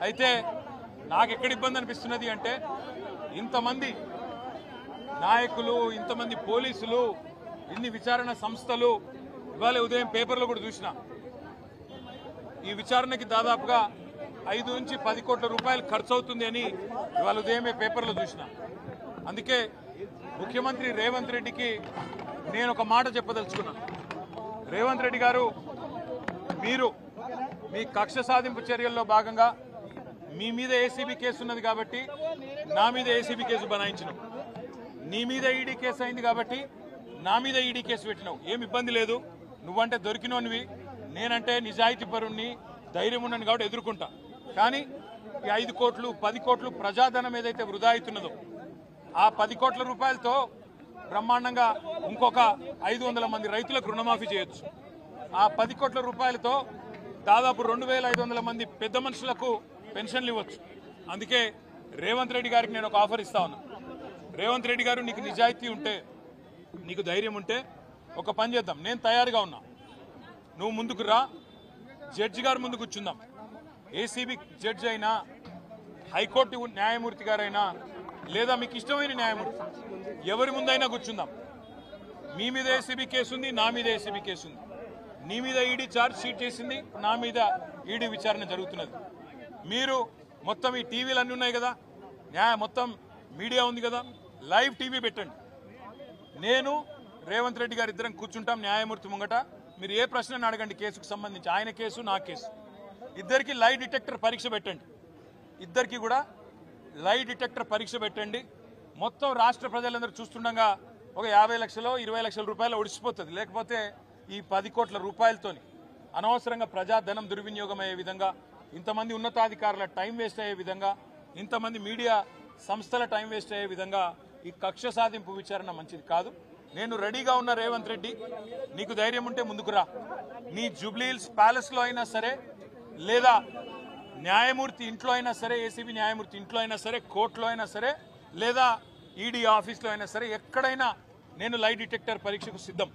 అయితే నాకు ఎక్కడ ఇబ్బంది అనిపిస్తున్నది అంటే ఇంతమంది నాయకులు, ఇంతమంది పోలీసులు, ఇన్ని విచారణ సంస్థలు, ఇవాళ ఉదయం పేపర్లో కూడా చూసిన ఈ విచారణకి దాదాపుగా 5 నుంచి 10 కోట్ల రూపాయలు ఖర్చు అవుతుంది అని ఇవాళ ఉదయమే పేపర్లో చూసిన. అందుకే ముఖ్యమంత్రి రేవంత్ రెడ్డికి నేను ఒక మాట చెప్పదలుచుకున్నాను. రేవంత్ రెడ్డి గారు, మీరు మీ కక్ష సాధింపు చర్యల్లో భాగంగా మీ మీద ఏసీబీ కేసు ఉన్నది కాబట్టి నా మీద ఏసీబీ కేసు బనాయించినావు, నీ మీద ఈడీ కేసు అయింది కాబట్టి నా మీద ఈడీ కేసు పెట్టినావు. ఏం ఇబ్బంది లేదు, నువ్వంటే దొరికినోనివి, నేనంటే నిజాయితీ పరుణ్ణి, ధైర్యం ఉన్నాను కాబట్టి ఎదుర్కొంటా. కానీ ఈ 5 కోట్లు 10 కోట్లు ప్రజాధనం ఏదైతే వృధా అవుతున్నదో ఆ 10 కోట్ల రూపాయలతో బ్రహ్మాండంగా ఇంకొక 500 మంది రైతులకు రుణమాఫీ చేయొచ్చు. ఆ 10 కోట్ల రూపాయలతో దాదాపు 2500 మంది పెద్ద మనుషులకు పెన్షన్లు ఇవ్వచ్చు. అందుకే రేవంత్ రెడ్డి గారికి నేను ఒక ఆఫర్ ఇస్తా ఉన్నా. రేవంత్ రెడ్డి గారు, నీకు నిజాయితీ ఉంటే, నీకు ధైర్యం ఉంటే ఒక పని చేద్దాం. నేను తయారుగా ఉన్నా, నువ్వు ముందుకు రా, జడ్జి గారు ముందు కూర్చుందాం. ఏసీబీ జడ్జి అయినా, హైకోర్టు న్యాయమూర్తి గారైనా, లేదా మీకు ఇష్టమైన న్యాయమూర్తి ఎవరి ముందైనా కూర్చుందాం. మీ మీద ఏసీబీ కేసు ఉంది, నా మీద ఏసీబీ కేసు ఉంది. నీ మీద ఈడీ ఛార్జ్ షీట్ చేసింది, నా మీద ఈడీ విచారణ జరుగుతున్నది. మీరు మొత్తం ఈ టీవీలు అన్నీ ఉన్నాయి కదా, మొత్తం మీడియా ఉంది కదా, లైవ్ టీవీ పెట్టండి. నేను రేవంత్ రెడ్డి గారు ఇద్దరం కూర్చుంటాం న్యాయమూర్తి ముంగట. మీరు ఏ ప్రశ్నను అడగండి కేసుకు సంబంధించి, ఆయన కేసు నా కేసు. ఇద్దరికి లై డిటెక్టర్ పరీక్ష పెట్టండి, ఇద్దరికి కూడా లై డిటెక్టర్ పరీక్ష పెట్టండి. మొత్తం రాష్ట్ర ప్రజలందరూ చూస్తుండగా ఒక 50 లక్షలు 20 లక్షల రూపాయలు ఒడిసిపోతుంది. లేకపోతే ఈ 10 కోట్ల రూపాయలతోని అనవసరంగా ప్రజాధనం దుర్వినియోగం అయ్యే విధంగా, ఇంతమంది ఉన్నతాధికారుల టైం వేస్ట్ అయ్యే విధంగా, ఇంతమంది మీడియా సంస్థల టైం వేస్ట్ అయ్యే విధంగా ఈ కక్ష సాధింపు విచారణ మంచిది కాదు. నేను రెడీగా ఉన్న రేవంత్ రెడ్డి, నీకు ధైర్యం ఉంటే ముందుకు రా. నీ జూబ్లీహిల్స్ ప్యాలెస్లో అయినా సరే, లేదా న్యాయమూర్తి ఇంట్లో అయినా సరే, ఏసీబీ న్యాయమూర్తి ఇంట్లో అయినా సరే, కోర్టులో అయినా సరే, లేదా ఈడీ ఆఫీస్లో అయినా సరే, ఎక్కడైనా నేను లై డిటెక్టర్ పరీక్షకు సిద్ధం.